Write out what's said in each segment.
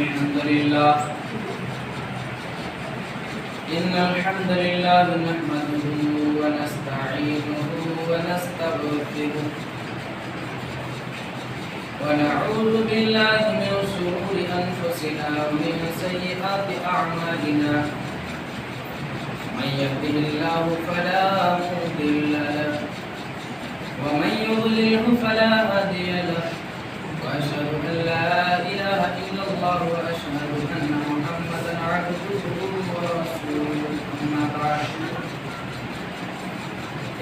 الحمد لله إن الحمد لله نحمده ونستعينه ونستغفره ونعوذ بالله من شرور أنفسنا ومن سيئات أعمالنا من يهده الله فلا مضل له ومن يضلله فلا هادي له وأشهد أن لا إله إلا الله وأشهد أن محمدا عبده ورسوله أما بعد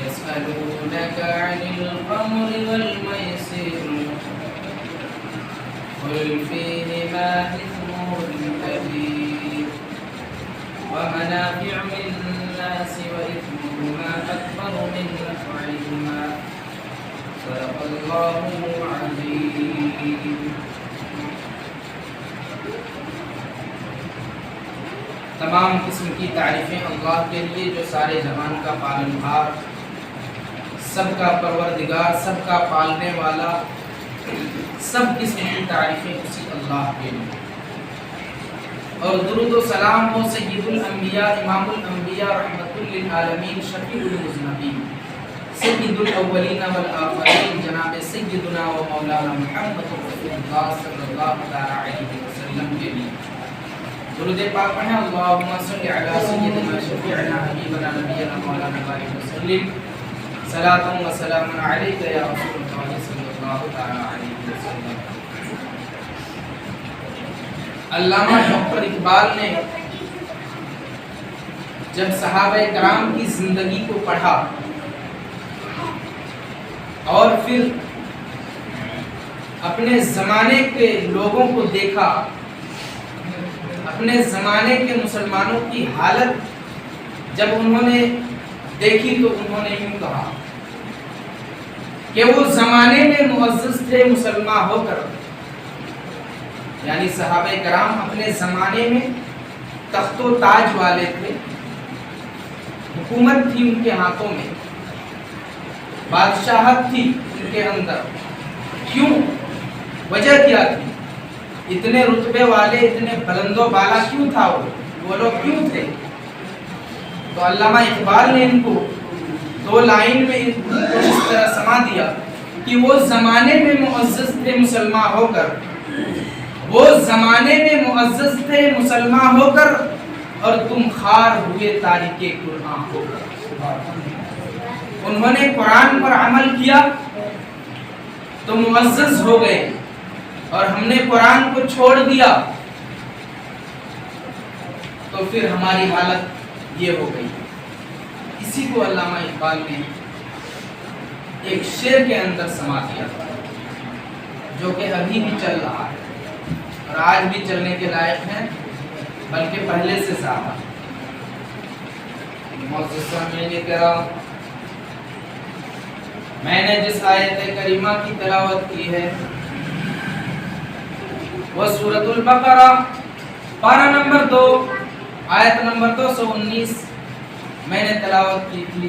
يسألونك عن الخمر والميسر قل فيهما إثم كبير ومنافع للناس وإثمهما أكبر من نفعهما صدق الله العظيم. تمام قسم کی تعریفیں اللہ کے لیے جو سارے جہان کا پالنہار، سب کا پروردگار، سب کا پالنے والا، سب قسم کی تعریفیں اسی اللہ کے لیے. اور درود و سلام ہو سید الانبیاء امام الانبیاء رحمت للعالمین شفیع المذنبین سید الاولین والآخرین جناب سیدنا و مولانا محمد رسول اللہ صلی اللہ علیہ وسلم کے لیے. درود پاک پڑھیں. اللہم صلی علی سیدنا شفیعنا حبیبنا نبینا مولانا بارک وسلم صلاۃ و سلام علیک یا رسول اللہ صلی اللہ علیہ وسلم. علامہ ڈاکٹر اقبال نے جب صحابہ کرام کی زندگی کو پڑھا اور پھر اپنے زمانے کے لوگوں کو دیکھا، اپنے زمانے کے مسلمانوں کی حالت جب انہوں نے دیکھی تو انہوں نے یوں کہا کہ وہ زمانے میں معزز تھے مسلمان ہو کر، یعنی صحابہ کرام اپنے زمانے میں تخت و تاج والے تھے، حکومت تھی ان کے ہاتھوں میں، بادشاہت تھی ان کے اندر. کیوں؟ وجہ کیا تھی؟ اتنے رتبے والے، اتنے بلند و بالا کیوں تھا وہ لوگ کیوں تھے؟ تو علامہ اقبال نے ان کو دو لائن میں ان کو اس طرح سما دیا کہ وہ زمانے میں معزز تھے مسلمان ہو کر، وہ زمانے میں معزز تھے مسلمان ہو کر، اور تم خار ہوئے تارک قرآن ہو کر. انہوں نے قرآن پر عمل کیا تو معزز ہو گئے، اور ہم نے قرآن کو چھوڑ دیا تو پھر ہماری حالت یہ ہو گئی. اسی کو علامہ اقبال نے ایک شعر کے اندر سما دیا جو کہ ابھی بھی چل رہا ہے اور آج بھی چلنے کے لائق ہے، بلکہ پہلے سے زیادہ. معزز سامعین کرام، میں نے جس آیت کریمہ کی تلاوت کی ہے وہ سورۃ البقرہ پارہ نمبر 2 آیت نمبر 219 میں نے تلاوت کی تھی.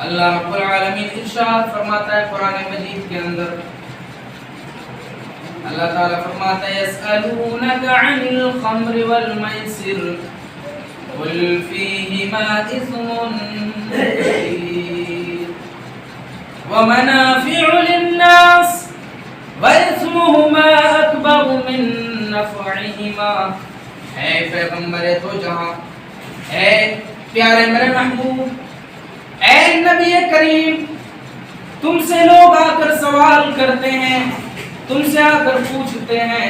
اللہ رب العالمین ارشاد فرماتا ہے قرآن مجید کے اندر، اللہ تعالیٰ فرماتا ہے یسألونک عن الخمر والمیسر قل فیہما اثم کبیر ومنافع للناس وَإِثْمُهُمَا أَكْبَرُ مِن نَّفْعِهِمَا. اے پیغمبر تو جہاں، اے پیارے میرے محبوب، اے نبی کریم، تم سے لوگ آ کر سوال کرتے ہیں، تم سے آ کر پوچھتے ہیں.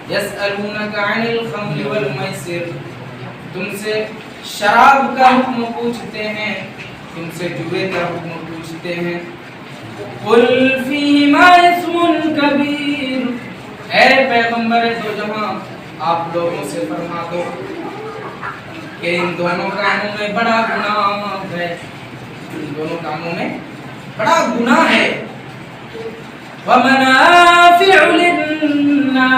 يَسْأَلُونَكَ عَنِ الْخَمْرِ وَالْمَيْسِرِ، تم سے شراب کا حکم پوچھتے ہیں، تم سے جوے کا حکم پوچھتے ہیں. قل فیہما اسم کبیر، اے پیغمبر دو جہاں آپ لوگوں سے فرما دو کہ ان دونوں کاموں میں بڑا گناہ ہے، ان دونوں کاموں میں بڑا گناہ ہے. ومنافع للناس،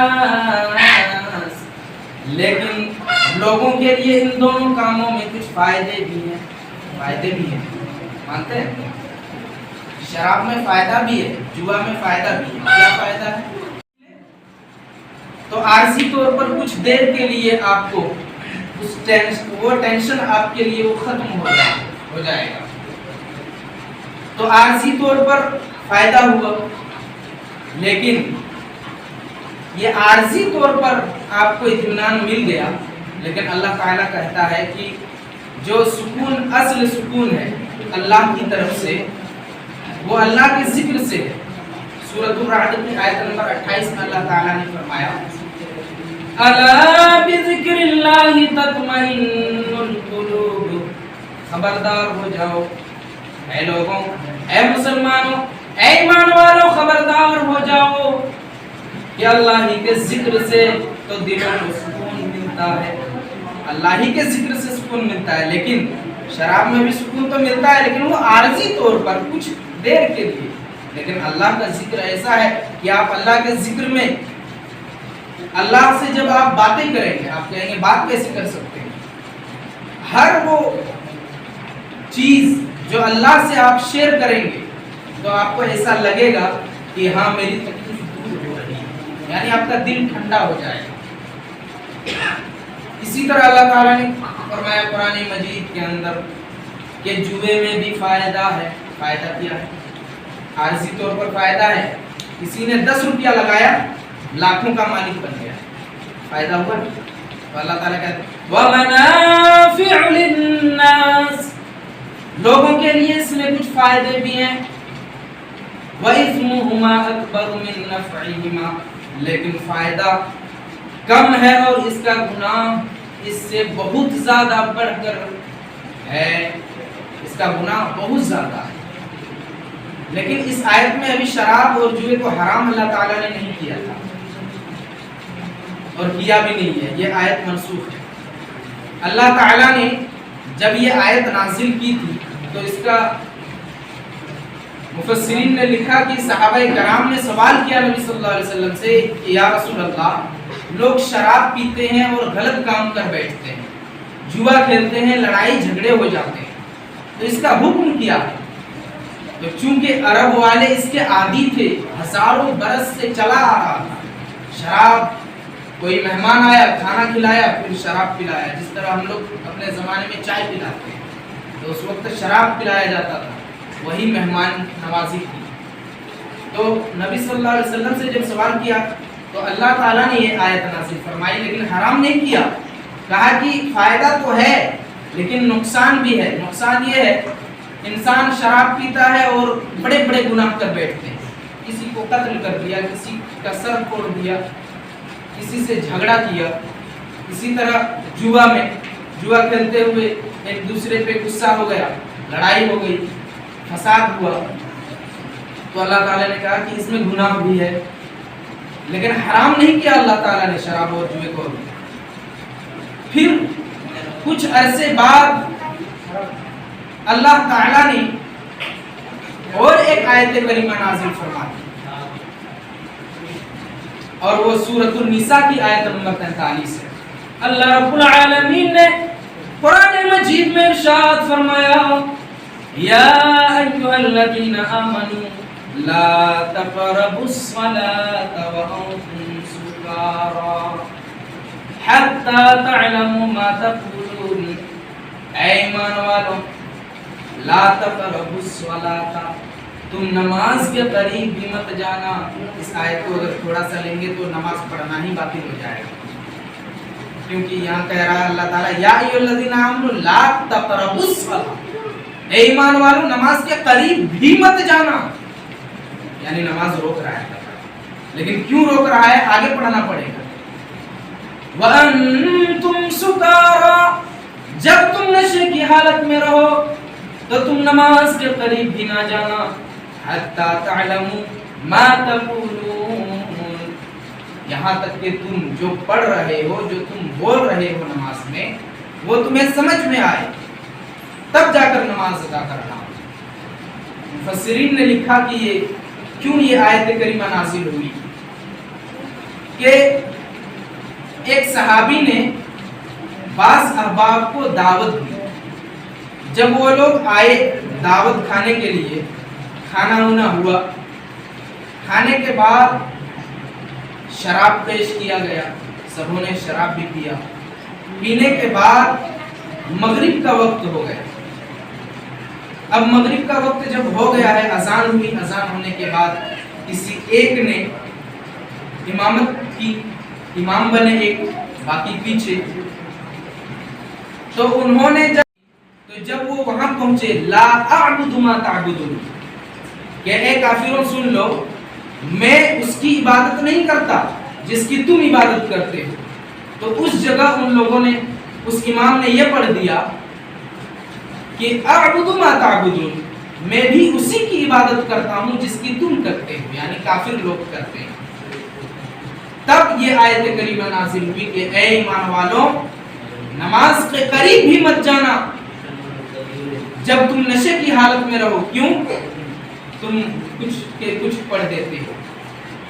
لیکن لوگوں کے لیے ان دونوں کاموں میں کچھ فائدے بھی ہیں. فائدے بھی ہیں، مانتے ہیں؟ شراب میں فائدہ بھی ہے، جوا میں فائدہ بھی ہے. کیا فائدہ ہے؟ تو عارضی طور پر کچھ دیر کے لیے آپ کو وہ ٹینشن آپ کے لیے وہ ختم ہو جائے گا. تو عارضی طور پر فائدہ ہوا، لیکن یہ عارضی طور پر آپ کو اطمینان مل گیا، لیکن اللہ تعالیٰ کہتا ہے کہ جو سکون اصل سکون ہے اللہ کی طرف سے، وہ اللہ کے ذکر سے ہے. سورۃ الرعد کی آیت نمبر 28 میں اللہ تعالیٰ نے فرمایا الا بذکر اللہ تطمئن القلوب، خبردار ہو جاؤ اے لوگوں، اے مسلمانوں، اے ایمان والوں، خبردار ہو جاؤ کہ اللہ ہی کے ذکر سے تو دلوں کو سکون ملتا ہے، اللہ ہی کے ذکر سے سکون ملتا ہے. لیکن شراب میں بھی سکون تو ملتا ہے، لیکن وہ عارضی طور پر کچھ دیر کے لیے. لیکن اللہ کا ذکر ایسا ہے کہ آپ اللہ کے ذکر میں اللہ سے جب آپ باتیں کریں گے، آپ کہیں گے بات کیسے کر سکتے ہیں، ہر وہ چیز جو اللہ سے آپ شیئر کریں گے تو آپ کو ایسا لگے گا کہ ہاں میری تکلیف دور ہو رہی ہے، یعنی آپ کا دل ٹھنڈا ہو جائے گا. اسی طرح اللہ تعالیٰ نے فرمایا قرآن مجید کے اندر کہ جوئے میں بھی فائدہ ہے. فائدہ کیا ہے؟ عارضی طور پر فائدہ ہے. کسی نے 10 روپیہ لگایا، لاکھوں کا مالک بن گیا، فائدہ ہوا. تو اللہ تعالیٰ کہتے ہیں وَمَنَافِعُ لِلنَّاسِ، لوگوں کے لیے اس میں کچھ فائدے بھی ہیں. وَإِثْمُهُمَا أَكْبَرُ مِن نَّفْعِهِمَا، لیکن فائدہ کم ہے اور اس کا گناہ اس سے بہت زیادہ بڑھ کر ہے، اس کا گناہ بہت زیادہ ہے. لیکن اس آیت میں ابھی شراب اور جوئے کو حرام اللہ تعالیٰ نے نہیں کیا تھا اور کیا بھی نہیں ہے، یہ آیت منسوخ ہے. اللہ تعالیٰ نے جب یہ آیت نازل کی تھی تو اس کا مفسرین نے لکھا کہ صحابہ کرام نے سوال کیا نبی صلی اللہ علیہ وسلم سے کہ یا رسول اللہ، لوگ شراب پیتے ہیں اور غلط کام کر بیٹھتے ہیں، جوا کھیلتے ہیں، لڑائی جھگڑے ہو جاتے ہیں، تو اس کا حکم کیا ہے؟ تو چونکہ عرب والے اس کے عادی تھے، ہزاروں برس سے چلا آ رہا تھا شراب. کوئی مہمان آیا، کھانا کھلایا، پھر شراب پلایا، جس طرح ہم لوگ اپنے زمانے میں چائے پلاتے ہیں تو اس وقت شراب پلایا جاتا تھا، وہی مہمان نوازی تھی. تو نبی صلی اللہ علیہ وسلم سے جب سوال کیا تو اللہ تعالیٰ نے یہ آیت نازل فرمائی، لیکن حرام نہیں کیا. کہا کہ فائدہ تو ہے لیکن نقصان بھی ہے. نقصان یہ ہے انسان شراب پیتا ہے اور بڑے بڑے گناہ کر بیٹھتے ہیں، کسی کو قتل کر دیا، کسی کا سر پھوڑ دیا، کسی سے جھگڑا کیا. اسی طرح جوا کھیلتے ہوئے ایک دوسرے پہ غصہ ہو گیا، لڑائی ہو گئی، فساد ہوا. تو اللہ تعالیٰ نے کہا کہ اس میں گناہ بھی ہے، لیکن حرام نہیں کیا اللہ تعالیٰ نے شراب اور جوئے کو. پھر کچھ عرصے بعد اللہ تعالیٰ نے اور ایک آیت کریمہ نازل فرما دی، اور وہ سورۃ النساء کی آیت نمبر 43 ہے. اللہ رب العالمین نے قرآن مجید میں ارشاد فرمایا یا ایھا الذین آمنوا لا تقربوا الصلاة وانتم سکارى حتی تعلموا ما تقولون. اے ایمان والو، لا تقربوا الصلاة، تم نماز کے قریب بھی مت جانا. اس آیت کو اگر تھوڑا سا لیں گے تو نماز پڑھنا ہی باطل ہو جائے گا، کیونکہ یہاں کہہ رہا ہے اللہ تعالیٰ یا ایھا الذین آمنوا لا تقربوا الصلاة، اے ایمان والو نماز کے قریب بھی مت جانا، یعنی نماز روک رہا ہے. لیکن کیوں روک رہا ہے آگے پڑھنا پڑے گا. وَأَنْتُمْ سُكَارَى، جب تم نشے کی حالت میں رہو تو تم نماز کے قریب بھی نہ جانا. حَتَّى تَعْلَمُوا مَا تَقُولُونَ، یہاں تک کہ تم جو پڑھ رہے ہو، جو تم بول رہے ہو نماز میں، وہ تمہیں سمجھ میں آئے، تب جا کر نماز ادا کرنا. مفسرین نے لکھا کہ یہ کیوں یہ آیت کریمہ نازل ہوئی کہ ایک صحابی نے بعض احباب کو دعوت دی. جب وہ لوگ آئے دعوت کھانے کے لیے، کھانا ہونا ہوا، کھانے کے بعد شراب پیش کیا گیا، سبوں نے شراب بھی پیا، پینے کے بعد مغرب کا وقت ہو گیا۔ اب مغرب کا وقت جب ہو گیا ہے، اذان ہوئی، اذان ہونے کے بعد کسی ایک نے امامت کی، امام بنے ایک، باقی پیچھے۔ تو انہوں نے جب وہ وہاں پہنچے، لا اعبد ما تعبدون، کہ اے کافروں سن لو، میں اس کی عبادت نہیں کرتا جس کی تم عبادت کرتے ہو۔ تو اس جگہ ان لوگوں نے، اس امام نے یہ پڑھ دیا کہ اعبد ما تعبدون، میں بھی اسی کی عبادت کرتا ہوں جس کی تم کرتے ہو، یعنی کافر لوگ کرتے ہیں۔ تب یہ آیت کریمہ نازل ہوئی کہ اے ایمان والوں، نماز کے قریب بھی مت جانا جب تم نشے کی حالت میں رہو۔ کیوں؟ تم کچھ پڑھ دیتے ہو،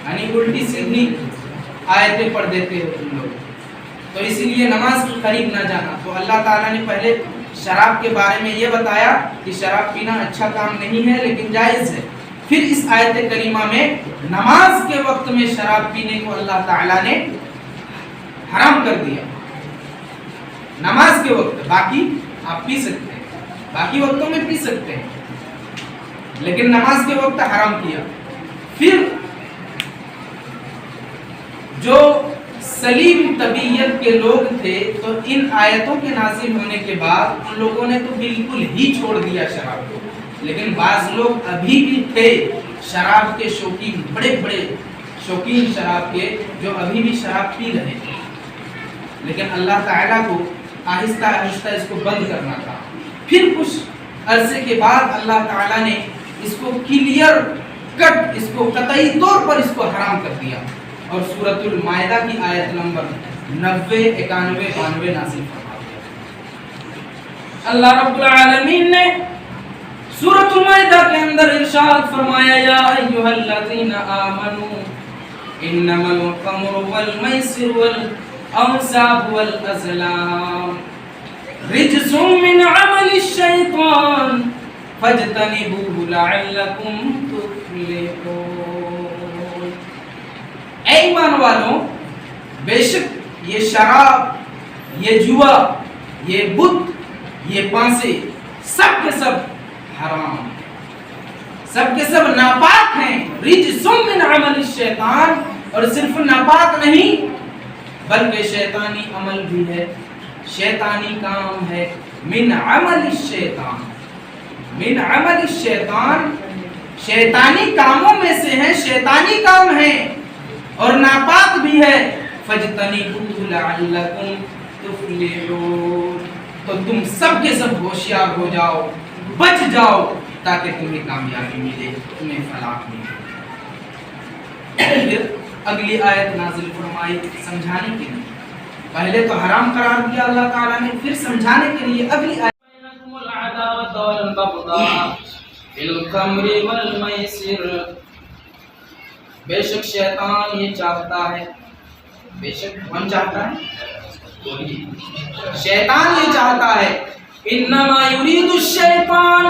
یعنی الٹی سیدھی آیتیں پڑھ دیتے ہو تم لوگ، تو اسی لیے نماز کے قریب نہ جانا۔ تو اللہ تعالیٰ نے پہلے شراب کے بارے میں یہ بتایا کہ شراب پینا اچھا کام نہیں ہے لیکن جائز ہے۔ پھر اس آیت کریمہ میں نماز کے وقت میں شراب پینے کو اللہ تعالیٰ نے حرام کر دیا۔ نماز کے وقت، باقی آپ پی سکتے ہیں، باقی وقتوں میں پی سکتے ہیں، لیکن نماز کے وقت حرام کیا۔ پھر جو سلیم طبیعت کے لوگ تھے تو ان آیتوں کے نازل ہونے کے بعد ان لوگوں نے تو بالکل ہی چھوڑ دیا شراب کو، لیکن بعض لوگ ابھی بھی تھے شراب کے شوقین، بڑے بڑے شوقین شراب کے، جو ابھی بھی شراب پی رہے تھے، لیکن اللہ تعالیٰ کو آہستہ آہستہ اس کو بند کرنا تھا۔ پھر کچھ عرصے کے بعد اللہ تعالیٰ نے اس کو کلیئر کٹ، اس کو قطعی طور پر اس کو حرام کر دیا، اور سورۃ المائدہ کی آیت نمبر 90، 91، 92 نازل فرما دیا۔ اللہ رب العالمین نے سورۃ المائدہ کے اندر ارشاد فرمایا، یا ایھا الذین آمنوا انما الخمر والمیسر والانصاب والازلام رجس من عمل الشیطان فاجتنبوه لعلکم تفلحون۔ اے ایمان والوں، بے شک یہ شراب، یہ جوا، یہ بت، یہ پانسے، سب کے سب حرام، سب کے سب ناپاک ہیں۔ رجس من عمل الشیطان، اور صرف ناپاک نہیں بلکہ شیطانی عمل بھی ہے، شیطانی کام ہے۔ من عمل الشیطان، من عمل الشیطان، شیطانی کاموں میں سے ہیں، شیطانی کام ہے اور ناپاک بھی ہے۔ فَاجْتَنِبُوهُ لَعَلَّكُمْ تُفْلِحُونَ، تو تم سب کے سب ہوشیار ہو جاؤ، بچ جاؤ، تاکہ تمہیں کامیابی ملے، تمہیں فلاح ملے۔ پھر اگلی آیت نازل فرمائی سمجھانے کے لیے، پہلے تو حرام قرار دیا اللہ تعالیٰ نے، پھر سمجھانے کے لیے اگلی آیت، بَيْنَكُمُ الْعَدَاوَةُ وَالْبَغْضَاءُ فِي الْخَمْرِ وَالْمَيْسِرِ، بے شک شیطان یہ چاہتا ہے، بے شک کون چاہتا ہے؟ شیطان یہ چاہتا ہے، انما یرید الشیطان،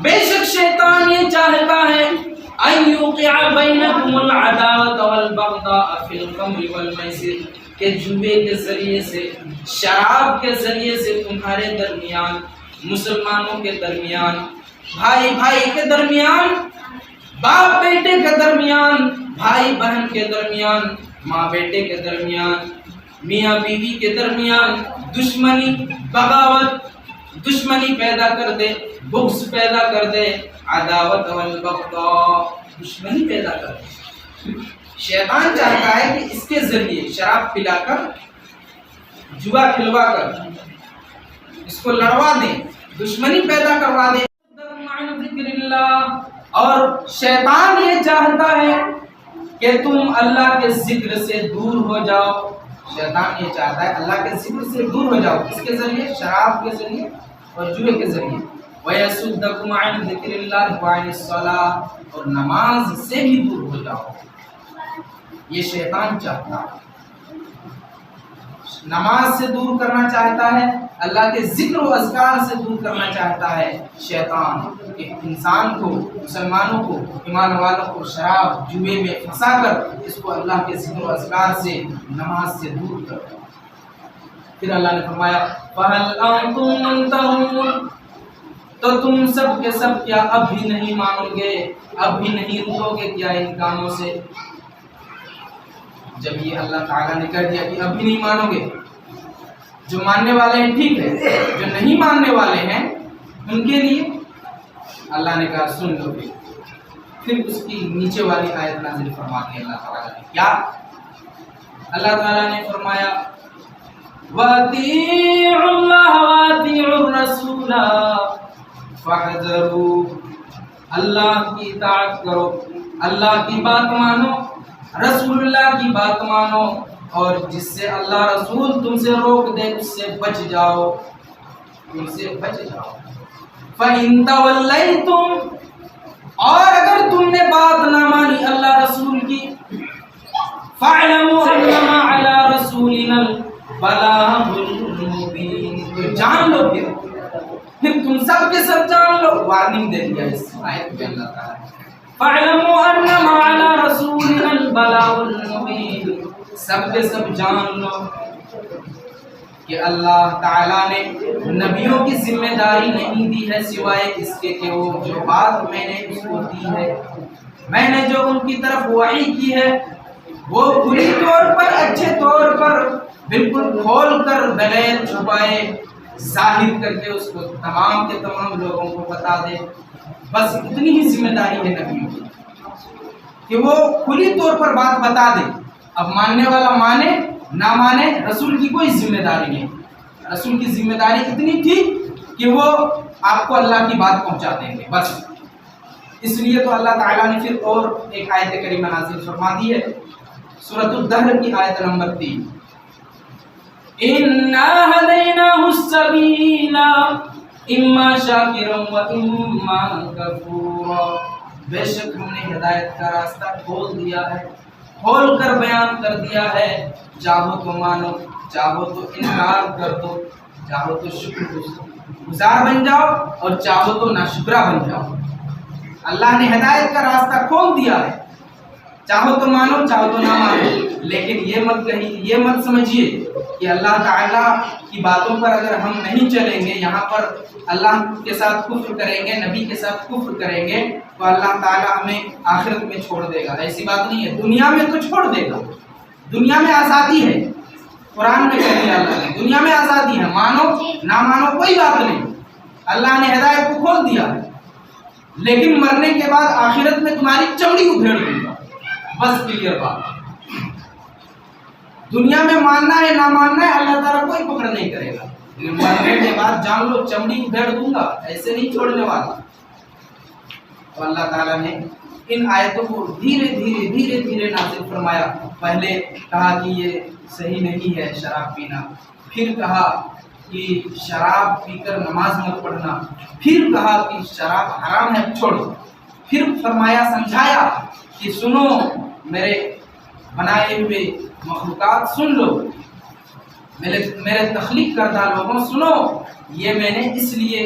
بے شک شیطان یہ چاہتا ہے، ان یوقع بینکم العداوۃ والبغضاء فی الخمر والمیسر، کہ جوے کے ذریعے سے، شراب کے ذریعے سے تمہارے درمیان، مسلمانوں کے درمیان، بھائی بھائی کے درمیان، باپ بیٹے کے درمیان، بھائی بہن کے درمیان، ماں بیٹے کے درمیان، میاں بیوی کے درمیان دشمنی، بغاوت، دشمنی پیدا کر دے، بغض پیدا کر دے، عداوت والبغضاء، دشمنی پیدا کر دے۔ شیطان چاہتا ہے کہ اس کے ذریعے شراب پلا کر، جوا کھلوا کر اس کو لڑوا دیں، دشمنی پیدا کروا دیں۔ ذکر اللہ، اور شیطان یہ چاہتا ہے کہ تم اللہ کے ذکر سے دور ہو جاؤ، شیطان یہ چاہتا ہے اللہ کے ذکر سے دور ہو جاؤ، کس کے ذریعے؟ شراب کے ذریعے اور جوے کے ذریعے۔ وَيَصُدَّكُمْ عَنْ ذِكْرِ اللَّهِ وَعَنِ الصَّلَاةِ، اور نماز سے بھی دور ہو جاؤ، یہ شیطان چاہتا ہے، نماز سے دور کرنا چاہتا ہے، اللہ کے ذکر و اذکار سے دور کرنا چاہتا ہے شیطان، کہ انسان کو، مسلمانوں کو، ایمان والوں کو شراب جوئے میں پھنسا کر اس کو اللہ کے ذکر و اذکار سے، نماز سے دور کر۔ پھر اللہ نے فرمایا فَهَلْ أَنْتُمْ مُنْتَهُونَ، تو تم سب کے سب کیا اب بھی نہیں مانو گے، اب بھی نہیں رکو گے کیا ان کاموں سے؟ جب یہ اللہ تعالیٰ نے کہہ دیا کہ اب بھی نہیں مانو گے، جو ماننے والے ہیں ٹھیک ہے، جو نہیں ماننے والے ہیں ان کے لیے اللہ نے کہا سن لو گے۔ پھر اس کی نیچے والی آیت نازل فرما دی اللہ تعالیٰ نے، کیا؟ اللہ تعالیٰ نے فرمایا وَأَطِيعُوا اللَّهَ وَأَطِيعُوا الرَّسُولَ فَاحْذَرُوا، اللہ کی اطاعت کرو، اللہ کی بات مانو، رسول اللہ کی بات مانو، اور جس سے اللہ رسول تم سے روک دے اس سے بچ جاؤ، ان سے بچ جاؤ۔ فَإِن تَوَلَّيْتُمْ، اور اگر تم نے بات نہ مانی اللہ رسول کی، فَاعْلَمُوا أَنَّمَا عَلَى رَسُولِنَا الْبَلَاغُ الْمُبِينُ، تو جان لو، پھر تم سب کے سب جان لو۔ وارننگ دے دیا اس آیت میں اللہ تعالیٰ نے، فَاعْلَمُوا أَنَّمَا عَلَى رَسُولِنَا الْبَلَاغُ الْمُبِينُ، سب کے سب جان لو کہ اللہ تعالیٰ نے نبیوں کی ذمہ داری نہیں دی ہے سوائے اس کے کہ وہ جو بات میں نے اس کو دی ہے، میں نے جو ان کی طرف وحی کی ہے وہ کھلی طور پر، اچھے طور پر، بالکل کھول کر، بغیر چھپائے، ظاہر کر کے اس کو تمام کے تمام لوگوں کو بتا دے۔ بس اتنی ہی ذمہ داری ہے نبیوں کی کہ وہ کھلی طور پر بات بتا دے۔ اب ماننے والا مانے نہ مانے، رسول کی کوئی ذمہ داری نہیں۔ رسول کی ذمہ داری اتنی تھی کہ وہ آپ کو اللہ کی بات پہنچا دیں گے، بس۔ اس لیے تو اللہ تعالیٰ نے پھر اور ایک آیت کریمہ نازل فرما دی ہے، سورۃ الدہر کی آیت نمبر 3، إِنَّا هَدَيْنَاهُ السَّبِيلَ إِمَّا شَاكِرًا وَإِمَّا كَفُورًا، بے شک ہم نے ہدایت کا راستہ کھول دیا ہے، کھول کر بیان کر دیا ہے، چاہو تو مانو، چاہو تو انکار کر دو، چاہو تو شکر گزار بن جاؤ، اور چاہو تو ناشکرا بن جاؤ۔ اللہ نے ہدایت کا راستہ کھول دیا ہے، چاہو تو مانو، چاہو تو نہ مانو، لیکن یہ مت سمجھیے کہ اللہ تعالیٰ کی باتوں پر اگر ہم نہیں چلیں گے، یہاں پر اللہ کے ساتھ کفر کریں گے، نبی کے ساتھ کفر کریں گے، تو اللہ تعالیٰ ہمیں آخرت میں چھوڑ دے گا۔ ایسی بات نہیں ہے، دنیا میں تو چھوڑ دے گا، دنیا میں آزادی ہے، قرآن میں کہہ دیا اللہ نے، دنیا میں آزادی ہے، مانو نہ مانو کوئی بات نہیں، اللہ نے ہدایت کو کھول دیا ہے، لیکن مرنے کے بعد آخرت میں تمہاری چمڑی ادھیڑ دوں گا، بس کلیئر بات۔ دنیا میں ماننا ہے نہ ماننا ہے اللہ تعالیٰ کوئی پکڑ نہیں کرے گا، لیکن مرنے کے بعد جان لو چمڑی ادھیڑ دوں گا، ایسے نہیں چھوڑنے والا۔ تو اللہ تعالیٰ نے ان آیتوں کو دھیرے دھیرے نازل فرمایا۔ پہلے کہا کہ یہ صحیح نہیں ہے شراب پینا، پھر کہا کہ شراب پی کر نماز مت پڑھنا، پھر کہا کہ شراب حرام ہے چھوڑو، پھر فرمایا، سمجھایا کہ سنو میرے بنائے ہوئے مخلوقات، سن لو میرے تخلیق کردہ لوگوں، سنو یہ میں نے اس لیے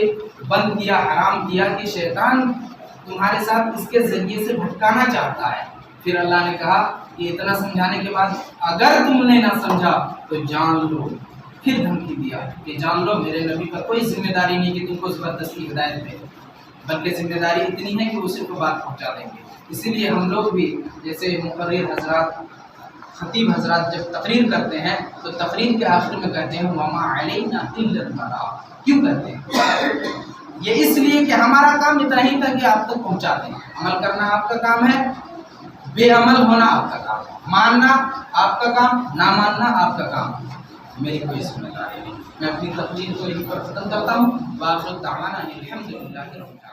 بند کیا، حرام کیا کہ شیطان تمہارے ساتھ اس کے ذریعے سے بھٹکانا چاہتا ہے۔ پھر اللہ نے کہا کہ اتنا سمجھانے کے بعد اگر تم نے نہ سمجھا تو جان لو، پھر دھمکی دیا کہ جان لو میرے نبی پر کوئی ذمہ داری نہیں کہ تم کو زبردستی ہدایت دے، بلکہ ذمہ داری اتنی ہے کہ وہ صرف بات پہنچا دیں گے۔ اسی لیے ہم لوگ بھی جیسے مقرر حضرات، خطیب حضرات جب تقریر کرتے ہیں تو تقریر کے آخر میں کہتے ہیں وما علینا الا البلاغ، کیوں کہتے ہیں؟ یہ اس لیے کہ ہمارا کام اتنا ہی تھا کہ آپ تک پہنچا دیں، عمل کرنا آپ کا کام ہے، بے عمل ہونا آپ کا کام ہے، ماننا آپ کا کام، نہ ماننا آپ کا کام، میری کوئی ذمہ داری نہیں۔ میں اپنی تقریر کو یہیں پر ختم کرتا ہوں۔ وآخر دعوانا الحمدللہ رب العالمین۔